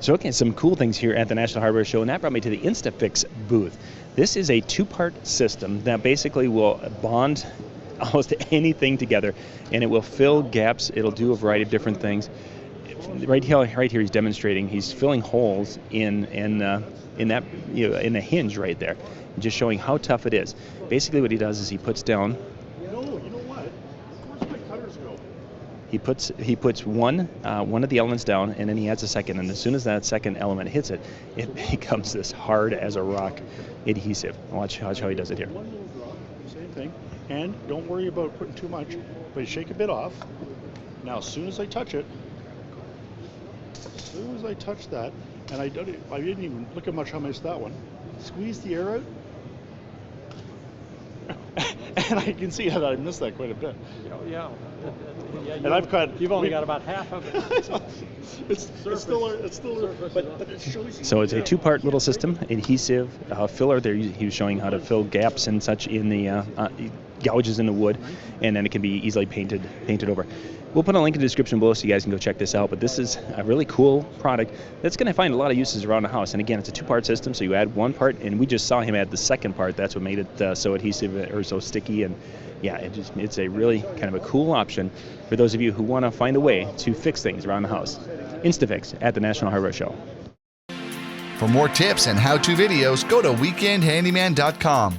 So okay, some cool things here at the National Hardware Show, and that brought me to the Insta-Fix booth. This is a two-part system that basically will bond almost anything together, and it will fill gaps. It'll do a variety of different things. Right here, he's demonstrating. He's filling holes in that, you know, in the hinge right there, just showing how tough it is. Basically, what he does is he puts down. No, you know what? Where's my cutters go? He puts one of the elements down, and then he adds a second. And as soon as that second element hits it, it becomes this hard as a rock adhesive. Watch how he does it here. One little drop, same thing. And don't worry about putting too much, but you shake a bit off. Now, as soon as I touch it, that, and I didn't even look at much how I missed that one. Squeeze the air out, and I can see how I missed that quite a bit. Yeah. And you've only got about half of it. it's still, but it shows you. So it's a two-part little system, adhesive, filler. There he was showing how to fill gaps and such in the gouges in the wood, and then it can be easily painted over. We'll put a link in the description below so you guys can go check this out, but this is a really cool product that's going to find a lot of uses around the house. And again, it's a two-part system, so you add one part, and we just saw him add the second part. That's what made it so adhesive or so sticky, and yeah, it's a really kind of a cool option for those of you who want to find a way to fix things around the house. Insta-Fix at the National Hardware Show. For more tips and how-to videos, go to weekendhandyman.com.